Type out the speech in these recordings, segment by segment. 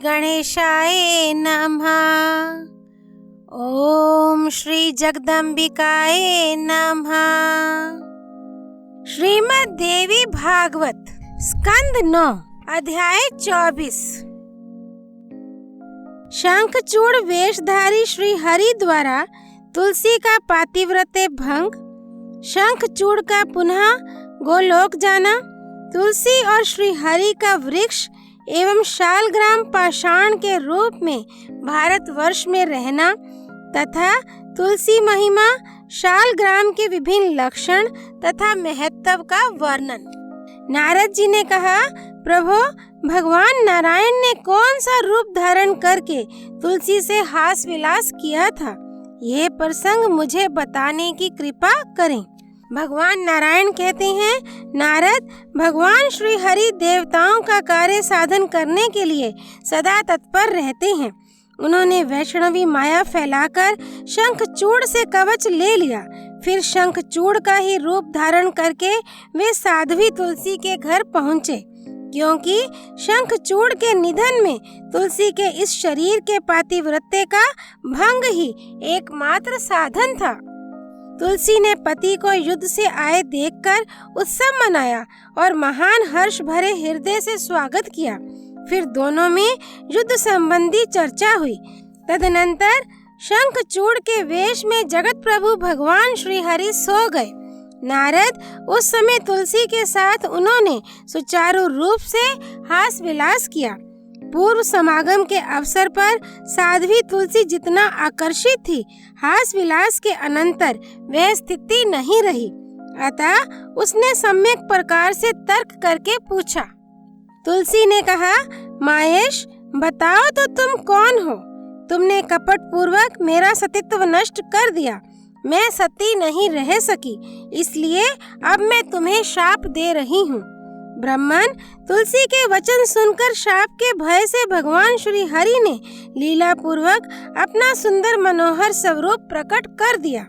गणेशाय नमः। ओम श्री जगदम्बिकाय नमः। श्रीमद् देवी भागवत स्कंद 9 अध्याय 24। शंखचूड़ वेशधारी श्री हरि द्वारा तुलसी का पातिव्रत्य भंग, शंखचूड़ का पुनः गोलोक जाना, तुलसी और श्री हरि का वृक्ष एवं शालग्राम पाषाण के रूप में भारतवर्ष में रहना तथा तुलसी महिमा, शालग्राम के विभिन्न लक्षण तथा महत्व का वर्णन। नारद जी ने कहा, प्रभु, भगवान नारायण ने कौन सा रूप धारण करके तुलसी से हास विलास किया था, यह प्रसंग मुझे बताने की कृपा करें। भगवान नारायण कहते हैं, नारद, भगवान श्री हरि देवताओं का कार्य साधन करने के लिए सदा तत्पर रहते हैं। उन्होंने वैष्णवी माया फैलाकर शंखचूड़ से कवच ले लिया। फिर शंखचूड़ का ही रूप धारण करके वे साध्वी तुलसी के घर पहुँचे, क्योंकि शंखचूड़ के निधन में तुलसी के इस शरीर के पातिव्रत्य का भंग ही एकमात्र साधन था। तुलसी ने पति को युद्ध से आए देखकर उत्सव मनाया और महान हर्ष भरे हृदय से स्वागत किया। फिर दोनों में युद्ध संबंधी चर्चा हुई। तदनंतर शंखचूड़ के वेश में जगत प्रभु भगवान श्री हरि सो गए। नारद, उस समय तुलसी के साथ उन्होंने सुचारू रूप से हास विलास किया। पूर्व समागम के अवसर पर साध्वी तुलसी जितना आकर्षित थी, हास विलास के अनंतर वह स्थिति नहीं रही। अतः उसने सम्यक प्रकार से तर्क करके पूछा। तुलसी ने कहा, माहेश, बताओ तो तुम कौन हो? तुमने कपट पूर्वक मेरा सतीत्व नष्ट कर दिया। मैं सती नहीं रह सकी, इसलिए अब मैं तुम्हें शाप दे रही हूँ। ब्राह्मण, तुलसी के वचन सुनकर शाप के भय से भगवान श्री हरि ने लीला पूर्वक अपना सुंदर मनोहर स्वरूप प्रकट कर दिया।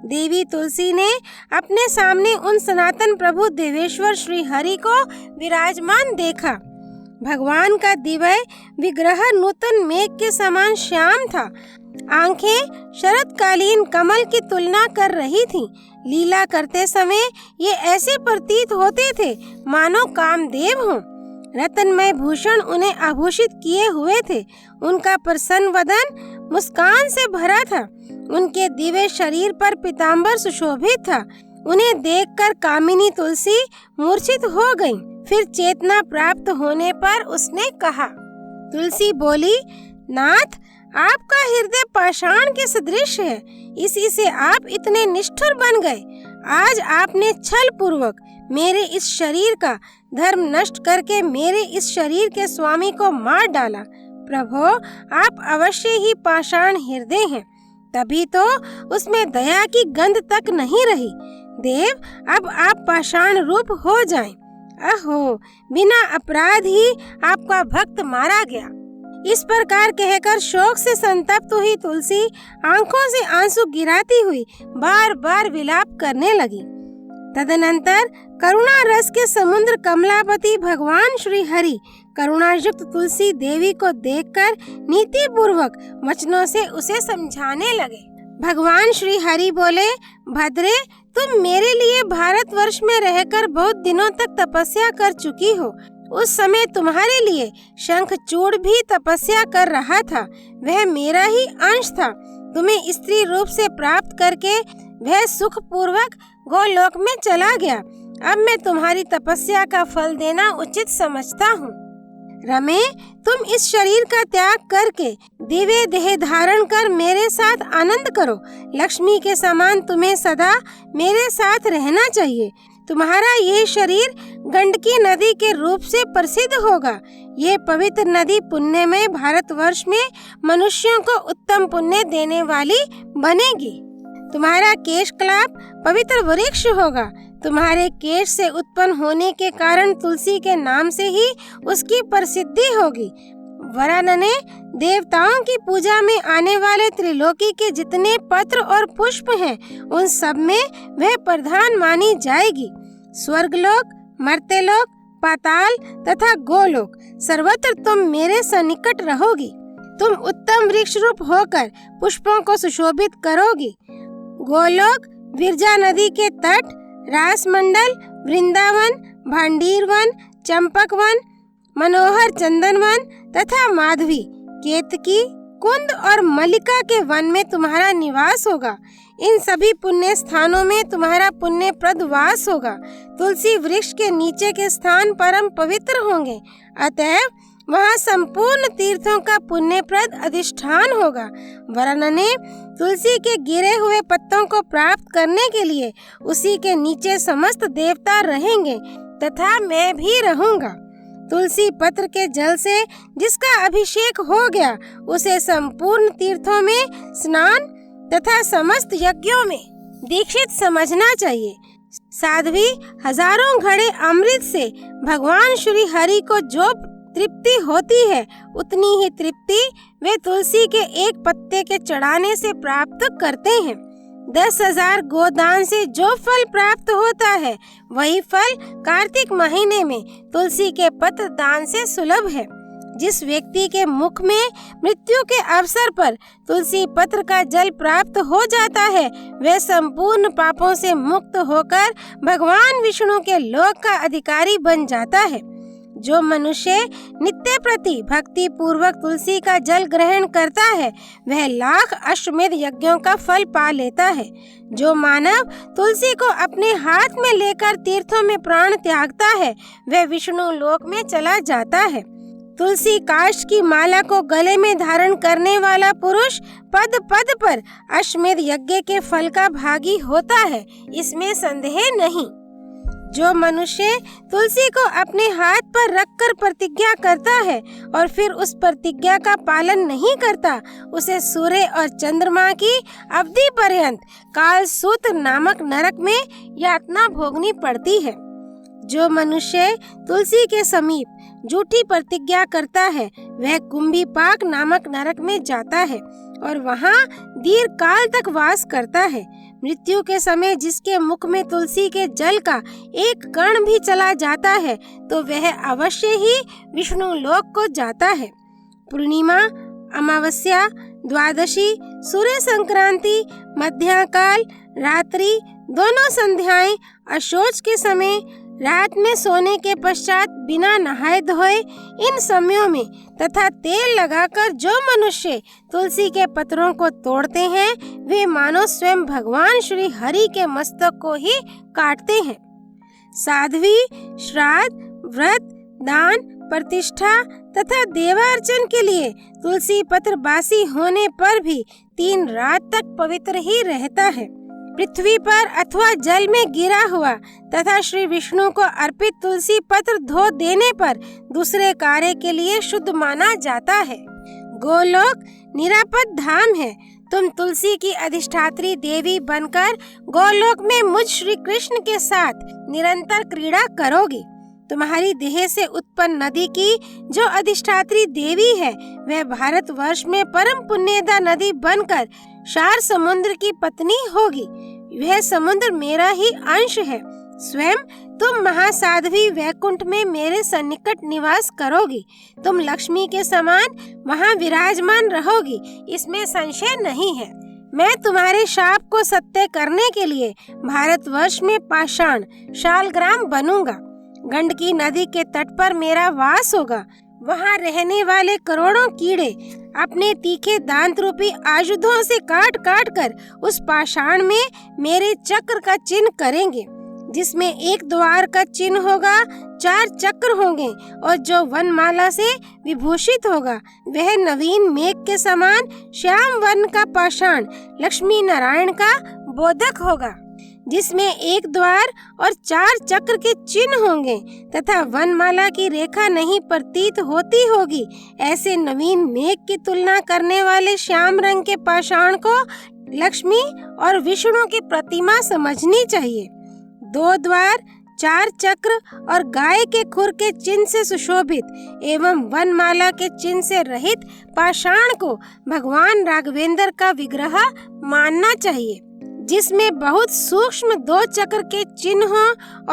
देवी तुलसी ने अपने सामने उन सनातन प्रभु देवेश्वर श्री हरि को विराजमान देखा। भगवान का दिव्य विग्रह नूतन मेघ के समान श्याम था। आंखें शरतकालीन कमल की तुलना कर रही थीं। लीला करते समय ये ऐसे प्रतीत होते थे मानो कामदेव हों। रत्नमय भूषण उन्हें आभूषित किए हुए थे। उनका प्रसन्न वदन मुस्कान से भरा था। उनके दिव्य शरीर पर पीतांबर सुशोभित था। उन्हें देखकर कामिनी तुलसी मूर्छित हो गई। फिर चेतना प्राप्त होने पर उसने कहा। तुलसी बोली, नाथ, आपका हृदय पाषाण के सदृश है, इसी से आप इतने निष्ठुर बन गए। आज आपने छल पूर्वक मेरे इस शरीर का धर्म नष्ट करके मेरे इस शरीर के स्वामी को मार डाला। प्रभो, आप अवश्य ही पाषाण हृदय हैं, तभी तो उसमें दया की गंध तक नहीं रही। देव, अब आप पाषाण रूप हो जाएं। अहो, बिना अपराध ही आपका भक्त मारा गया। इस प्रकार कहकर शोक से संतप्त हुई तुलसी आंखों से आंसू गिराती हुई बार बार विलाप करने लगी। तदनंतर करुणा रस के समुद्र कमलापति भगवान श्री हरि करुणायुक्त तुलसी देवी को देखकर नीति पूर्वक वचनों से उसे समझाने लगे। भगवान श्री हरि बोले, भद्रे, तुम मेरे लिए भारतवर्ष में रहकर बहुत दिनों तक तपस्या कर चुकी हो। उस समय तुम्हारे लिए शंखचूड़ भी तपस्या कर रहा था। वह मेरा ही अंश था। तुम्हें स्त्री रूप से प्राप्त करके वह सुख पूर्वक गोलोक में चला गया। अब मैं तुम्हारी तपस्या का फल देना उचित समझता हूँ। रमे, तुम इस शरीर का त्याग करके दिव्य देह धारण कर मेरे साथ आनंद करो। लक्ष्मी के समान तुम्हें सदा मेरे साथ रहना चाहिए। तुम्हारा यह शरीर गंडकी नदी के रूप से प्रसिद्ध होगा। ये पवित्र नदी पुण्यमय भारतवर्ष में मनुष्यों को उत्तम पुण्य देने वाली बनेगी। तुम्हारा केश कलाप पवित्र वृक्ष होगा। तुम्हारे केश से उत्पन्न होने के कारण तुलसी के नाम से ही उसकी प्रसिद्धि होगी। वरानने, देवताओं की पूजा में आने वाले त्रिलोकी के जितने पत्र और पुष्प हैं, उन सब में वह प्रधान मानी जाएगी। स्वर्गलोक, मर्त्यलोक, पाताल तथा गोलोक सर्वत्र तुम मेरे सन्निकट रहोगी। तुम उत्तम वृक्ष रूप होकर पुष्पों को सुशोभित करोगी। गोलोक विरजा नदी के तट, रासमंडल, वृंदावन, भांडीर वन, चंपक वन, मनोहर चंदन वन तथा माधवी, केतकी, कुंद और मल्लिका के वन में तुम्हारा निवास होगा। इन सभी पुण्य स्थानों में तुम्हारा पुण्यप्रद वास होगा। तुलसी वृक्ष के नीचे के स्थान परम पवित्र होंगे, अतएव वहाँ संपूर्ण तीर्थों का पुण्यप्रद अधिष्ठान होगा। वरुण ने तुलसी के गिरे हुए पत्तों को प्राप्त करने के लिए उसी के नीचे समस्त देवता रहेंगे तथा मैं भी रहूंगा। तुलसी पत्र के जल से जिसका अभिषेक हो गया उसे संपूर्ण तीर्थों में स्नान तथा समस्त यज्ञों में दीक्षित समझना चाहिए। साध्वी हजारों घड़े अमृत से भगवान श्री हरि को जो तृप्ति होती है उतनी ही तृप्ति वे तुलसी के एक पत्ते के चढ़ाने से प्राप्त करते हैं। 10,000 गोदान से जो फल प्राप्त होता है वही फल कार्तिक महीने में तुलसी के पत्र दान से सुलभ है। जिस व्यक्ति के मुख में मृत्यु के अवसर पर तुलसी पत्र का जल प्राप्त हो जाता है वह संपूर्ण पापों से मुक्त होकर भगवान विष्णु के लोक का अधिकारी बन जाता है। जो मनुष्य नित्य प्रति भक्ति पूर्वक तुलसी का जल ग्रहण करता है वह लाख अश्वमेध यज्ञों का फल पा लेता है। जो मानव तुलसी को अपने हाथ में लेकर तीर्थों में प्राण त्यागता है वह विष्णु लोक में चला जाता है। तुलसी काष्ठ की माला को गले में धारण करने वाला पुरुष पद पद पर अश्वमेध यज्ञ के फल का भागी होता है, इसमें संदेह नहीं। जो मनुष्य तुलसी को अपने हाथ पर रखकर प्रतिज्ञा करता है और फिर उस प्रतिज्ञा का पालन नहीं करता उसे सूर्य और चंद्रमा की अवधि पर्यंत कालसूत्र नामक नरक में यातना भोगनी पड़ती है। जो मनुष्य तुलसी के समीप झूठी प्रतिज्ञा करता है वह कुंभीपाक नामक नरक में जाता है और वहाँ दीर्घ काल तक वास करता है। मृत्यु के समय जिसके मुख में तुलसी के जल का एक कण भी चला जाता है तो वह अवश्य ही विष्णु लोक को जाता है। पूर्णिमा, अमावस्या, द्वादशी, सूर्य संक्रांति, मध्याकाल, रात्रि, दोनों संध्याएं, अशौच के समय, रात में सोने के पश्चात बिना नहाए धोए इन समयों में तथा तेल लगाकर जो मनुष्य तुलसी के पत्रों को तोड़ते हैं वे मानो स्वयं भगवान श्री हरि के मस्तक को ही काटते हैं। साध्वी श्राद्ध, व्रत, दान, प्रतिष्ठा तथा देवार्चन के लिए तुलसी पत्र बासी होने पर भी 3 रात तक पवित्र ही रहता है। पृथ्वी पर अथवा जल में गिरा हुआ तथा श्री विष्णु को अर्पित तुलसी पत्र धो देने पर दूसरे कार्य के लिए शुद्ध माना जाता है। गोलोक निरापद धाम है। तुम तुलसी की अधिष्ठात्री देवी बनकर गोलोक में मुझ श्री कृष्ण के साथ निरंतर क्रीड़ा करोगी। तुम्हारी देह से उत्पन्न नदी की जो अधिष्ठात्री देवी है वह भारतवर्ष में परम पुण्यदा नदी बनकर शार समुद्र की पत्नी होगी। वह समुद्र मेरा ही अंश है। स्वयं तुम महासाध्वी वैकुंठ में मेरे सन्निकट निवास करोगी। तुम लक्ष्मी के समान वहाँ विराजमान रहोगी, इसमें संशय नहीं है। मैं तुम्हारे शाप को सत्य करने के लिए भारतवर्ष में पाषाण शालग्राम बनूंगा। गंडकी नदी के तट पर मेरा वास होगा। वहाँ रहने वाले करोड़ों कीड़े अपने तीखे दांत रूपी आयुधों से काट काट कर उस पाषाण में मेरे चक्र का चिन्ह करेंगे, जिसमें एक द्वार का चिन्ह होगा, 4 चक्र होंगे और जो वनमाला से विभूषित होगा वह नवीन मेघ के समान श्याम वर्ण का पाषाण लक्ष्मी नारायण का बोधक होगा, जिसमें एक द्वार और 4 चक्र के चिन्ह होंगे तथा वनमाला की रेखा नहीं प्रतीत होती होगी। ऐसे नवीन मेघ की तुलना करने वाले श्याम रंग के पाषाण को लक्ष्मी और विष्णु की प्रतिमा समझनी चाहिए। 2 द्वार, 4 चक्र और गाय के खुर के चिन्ह से सुशोभित एवं वनमाला के चिन्ह से रहित पाषाण को भगवान राघवेंद्र का विग्रह मानना चाहिए। जिसमें बहुत सूक्ष्म 2 चक्र के चिन्ह हो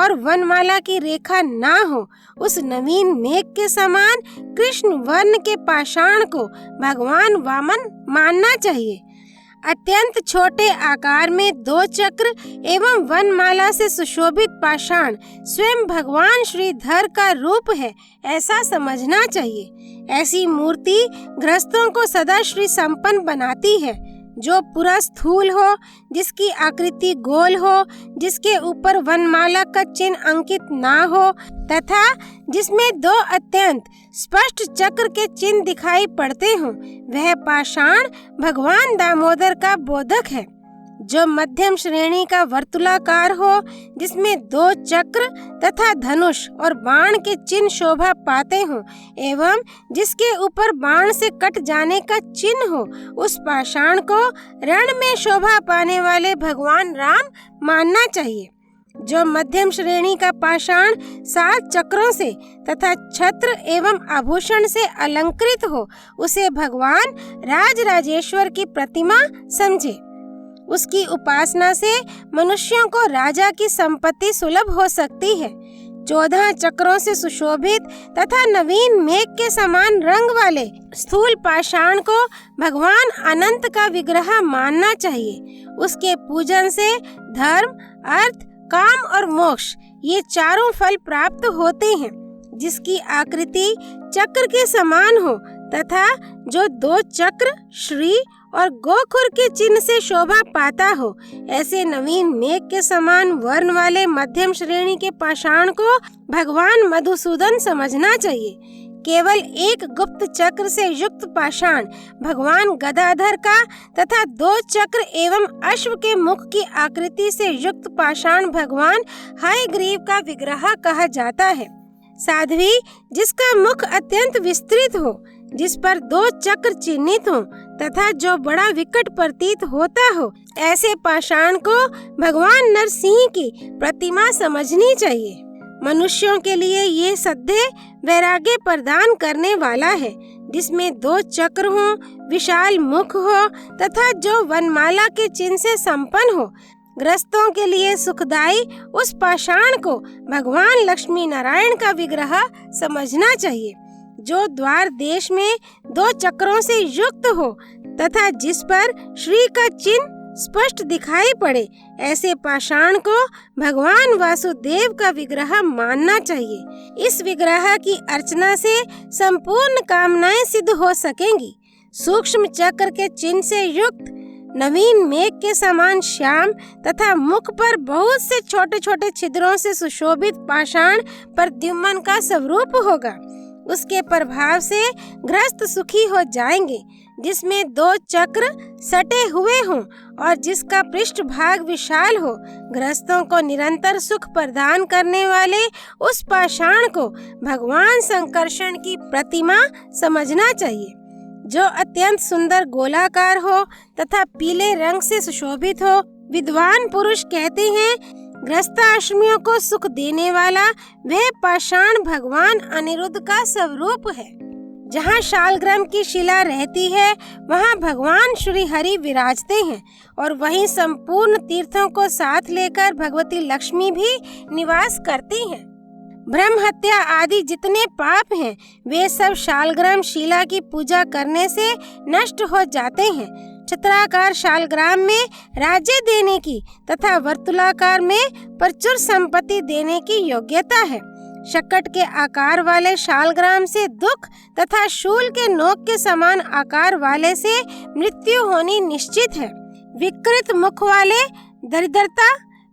और वनमाला की रेखा ना हो, उस नवीन मेघ के समान कृष्ण वर्ण के पाषाण को भगवान वामन मानना चाहिए। अत्यंत छोटे आकार में 2 चक्र एवं वनमाला से सुशोभित पाषाण स्वयं भगवान श्रीधर का रूप है, ऐसा समझना चाहिए। ऐसी मूर्ति गृहस्थों को सदा श्री संपन्न बनाती है, जो पूरा स्थूल हो, जिसकी आकृति गोल हो, जिसके ऊपर वनमाला का चिन्ह अंकित ना हो तथा जिसमें 2 अत्यंत स्पष्ट चक्र के चिन्ह दिखाई पड़ते हों, वह पाषाण भगवान दामोदर का बोधक है। जो मध्यम श्रेणी का वर्तुलाकार हो, जिसमें 2 चक्र तथा धनुष और बाण के चिन्ह शोभा पाते हों एवं जिसके ऊपर बाण से कट जाने का चिन्ह हो, उस पाषाण को रण में शोभा पाने वाले भगवान राम मानना चाहिए। जो मध्यम श्रेणी का पाषाण 7 चक्रों से तथा छत्र एवं आभूषण से अलंकृत हो, उसे भगवान राजराजेश्वर की प्रतिमा समझे। उसकी उपासना से मनुष्यों को राजा की संपत्ति सुलभ हो सकती है। 14 चक्रों से सुशोभित तथा नवीन मेघ के समान रंग वाले स्थूल पाषाण को भगवान अनंत का विग्रह मानना चाहिए। उसके पूजन से धर्म, अर्थ, काम और मोक्ष ये चारों फल प्राप्त होते हैं। जिसकी आकृति चक्र के समान हो तथा जो 2 चक्र, श्री और गोखुर के चिन्ह से शोभा पाता हो, ऐसे नवीन मेघ के समान वर्ण वाले मध्यम श्रेणी के पाषाण को भगवान मधुसूदन समझना चाहिए। केवल एक गुप्त चक्र से युक्त पाषाण भगवान गदाधर का तथा 2 चक्र एवं अश्व के मुख की आकृति से युक्त पाषाण भगवान हयग्रीव का विग्रह कहा जाता है। साध्वी जिसका मुख अत्यंत विस्तृत हो, जिस पर 2 चक्र चिन्हित हो तथा जो बड़ा विकट प्रतीत होता हो, ऐसे पाषाण को भगवान नरसिंह की प्रतिमा समझनी चाहिए। मनुष्यों के लिए ये सद्य वैराग्य प्रदान करने वाला है, जिसमें 2 चक्र हो, विशाल मुख हो तथा जो वनमाला के चिन्ह से संपन्न हो। ग्रस्तों के लिए सुखदायी उस पाषाण को भगवान लक्ष्मी नारायण का विग्रह समझना चाहिए, जो द्वार देश में 2 चक्रों से युक्त हो तथा जिस पर श्री का चिन्ह स्पष्ट दिखाई पड़े। ऐसे पाषाण को भगवान वासुदेव का विग्रह मानना चाहिए। इस विग्रह की अर्चना से संपूर्ण कामनाएं सिद्ध हो सकेंगी। सूक्ष्म चक्र के चिन्ह से युक्त नवीन मेघ के समान श्याम तथा मुख पर बहुत से छोटे छोटे छिद्रों से सुशोभित पाषाण प्रद्युम्न का स्वरूप होगा। उसके प्रभाव से गृहस्थ सुखी हो जाएंगे, जिसमें 2 चक्र सटे हुए हों और जिसका पृष्ठ भाग विशाल हो। गृहस्थों को निरंतर सुख प्रदान करने वाले उस पाषाण को भगवान संकर्षण की प्रतिमा समझना चाहिए, जो अत्यंत सुंदर गोलाकार हो तथा पीले रंग से सुशोभित हो। विद्वान पुरुष कहते हैं, गृहस्थाश्रमियों को सुख देने वाला वह पाषाण भगवान अनिरुद्ध का स्वरूप है। जहाँ शालग्राम की शिला रहती है, वहाँ भगवान श्री हरि विराजते हैं और वहीं संपूर्ण तीर्थों को साथ लेकर भगवती लक्ष्मी भी निवास करती हैं। ब्रह्म हत्या आदि जितने पाप हैं, वे सब शालग्राम शिला की पूजा करने से नष्ट हो जाते हैं। छत्राकार शालग्राम में राज्य देने की तथा वर्तुलाकार में प्रचुर संपत्ति देने की योग्यता है। शकट के आकार वाले शालग्राम से दुख तथा शूल के नोक के समान आकार वाले से मृत्यु होनी निश्चित है। विकृत मुख वाले दरिद्रता,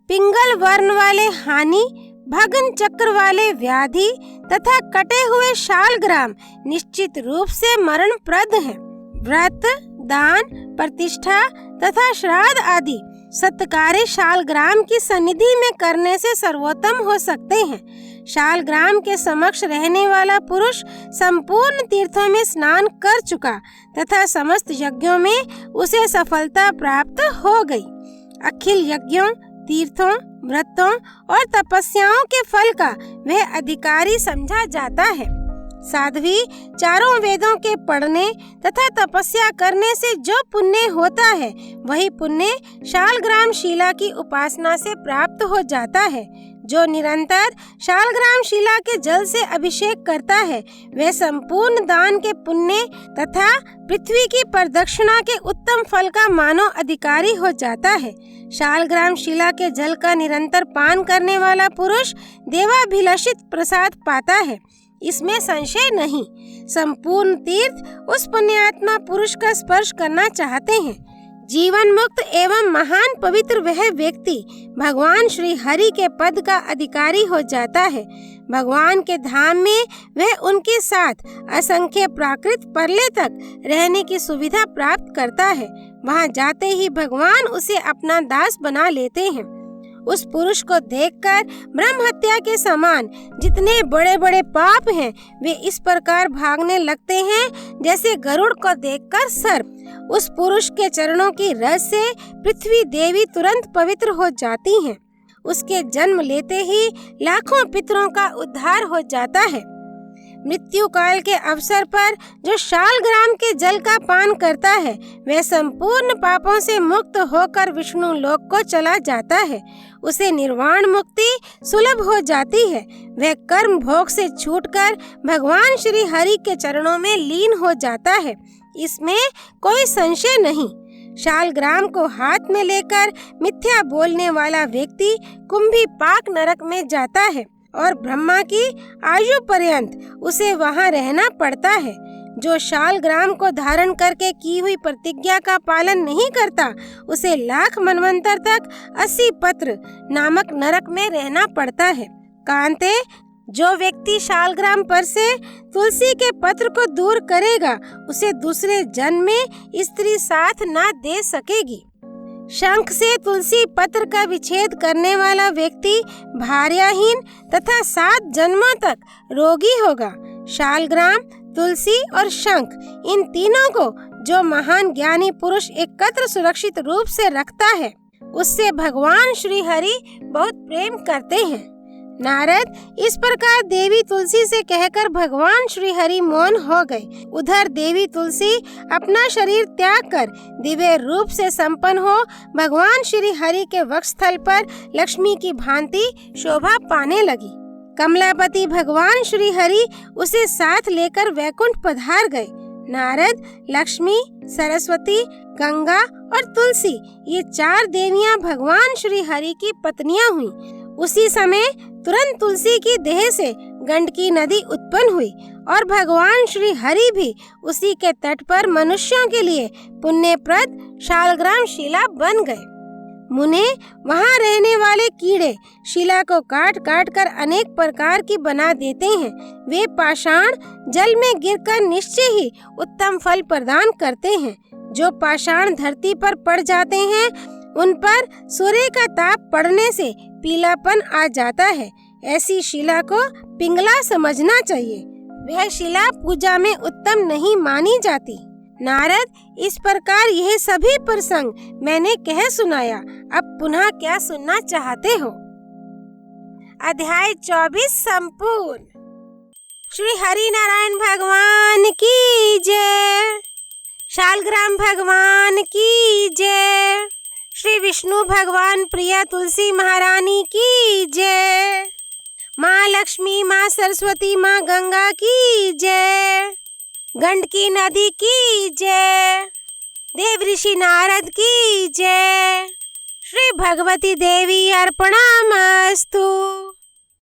पिंगल वर्ण वाले हानि, भग्न चक्र वाले व्याधि तथा कटे हुए शालग्राम निश्चित रूप से मरणप्रद हैं। व्रत, दान, प्रतिष्ठा तथा श्राद्ध आदि सत्कार्य शालग्राम की सन्निधि में करने से सर्वोत्तम हो सकते हैं। शालग्राम के समक्ष रहने वाला पुरुष संपूर्ण तीर्थों में स्नान कर चुका तथा समस्त यज्ञों में उसे सफलता प्राप्त हो गई। अखिल यज्ञों, तीर्थों, व्रतों और तपस्याओं के फल का वह अधिकारी समझा जाता है। साध्वी चारों वेदों के पढ़ने तथा तपस्या करने से जो पुण्य होता है वही पुण्य शालग्राम शिला की उपासना से प्राप्त हो जाता है। जो निरंतर शालग्राम शिला के जल से अभिषेक करता है वह संपूर्ण दान के पुण्य तथा पृथ्वी की प्रदक्षिणा के उत्तम फल का मानव अधिकारी हो जाता है। शालग्राम शिला के जल का निरंतर पान करने वाला पुरुष देवाभिलषित प्रसाद पाता है, इसमें संशय नहीं। संपूर्ण तीर्थ उस पुण्यात्मा पुरुष का स्पर्श करना चाहते हैं। जीवन मुक्त एवं महान पवित्र वह व्यक्ति भगवान श्री हरि के पद का अधिकारी हो जाता है। भगवान के धाम में वह उनके साथ असंख्य प्राकृत परले तक रहने की सुविधा प्राप्त करता है। वहां जाते ही भगवान उसे अपना दास बना लेते हैं। उस पुरुष को देखकर ब्रह्म हत्या के समान जितने बड़े बड़े पाप हैं वे इस प्रकार भागने लगते हैं जैसे गरुड़ को देखकर सर्प। उस पुरुष के चरणों की रस से पृथ्वी देवी तुरंत पवित्र हो जाती हैं। उसके जन्म लेते ही लाखों पितरों का उद्धार हो जाता है। मृत्यु काल के अवसर पर जो शालग्राम के जल का पान करता है वह संपूर्ण पापों से मुक्त होकर विष्णु लोक को चला जाता है। उसे निर्वाण मुक्ति सुलभ हो जाती है। वह कर्म भोग से छूटकर भगवान श्री हरि के चरणों में लीन हो जाता है, इसमें कोई संशय नहीं। शालग्राम को हाथ में लेकर मिथ्या बोलने वाला व्यक्ति कुंभी पाक नरक में जाता है और ब्रह्मा की आयु पर्यंत उसे वहां रहना पड़ता है। जो शालग्राम को धारण करके की हुई प्रतिज्ञा का पालन नहीं करता उसे लाख मनवंतर तक 80 पत्र नामक नरक में रहना पड़ता है। कांते, जो व्यक्ति शालग्राम पर से तुलसी के पत्र को दूर करेगा उसे दूसरे जन्म में स्त्री साथ ना दे सकेगी। शंख से तुलसी पत्र का विच्छेद करने वाला व्यक्ति भार्याहीन तथा 7 जन्मों तक रोगी होगा। शालग्राम, तुलसी और शंख, इन तीनों को जो महान ज्ञानी पुरुष एकत्र सुरक्षित रूप से रखता है उससे भगवान श्री हरि बहुत प्रेम करते हैं। नारद, इस प्रकार देवी तुलसी से कहकर भगवान श्री हरि मौन हो गए। उधर देवी तुलसी अपना शरीर त्याग कर दिव्य रूप से संपन्न हो भगवान श्री हरि के वक्षस्थल पर लक्ष्मी की भांति शोभा पाने लगी। कमलापति भगवान श्री हरि उसे साथ लेकर वैकुंठ पधार गए। नारद, लक्ष्मी, सरस्वती, गंगा और तुलसी, ये 4 देवियां भगवान श्री हरि की पत्नियां हुई। उसी समय तुरंत तुलसी की देह से गंडकी नदी उत्पन्न हुई और भगवान श्री हरि भी उसी के तट पर मनुष्यों के लिए पुण्यप्रद शालग्राम शिला बन गए। मुने, वहाँ रहने वाले कीड़े शिला को काट काट कर अनेक प्रकार की बना देते हैं। वे पाषाण जल में गिरकर निश्चय ही उत्तम फल प्रदान करते हैं। जो पाषाण धरती पर पड़ जाते हैं उन पर सूर्य का ताप पड़ने से पीलापन आ जाता है। ऐसी शिला को पिंगला समझना चाहिए। वह शिला पूजा में उत्तम नहीं मानी जाती। नारद, इस प्रकार यह सभी प्रसंग मैंने कह सुनाया। अब पुनः क्या सुनना चाहते हो? अध्याय 24 संपूर्ण। श्री हरि नारायण भगवान की जय। शालग्राम भगवान की जय। श्री विष्णु भगवान प्रिया तुलसी महारानी की जय। माँ लक्ष्मी, माँ सरस्वती, माँ गंगा की जय। गंडकी नदी की जय। देव ऋषि नारद की जय। श्री भगवती देवी अर्पणमस्तु।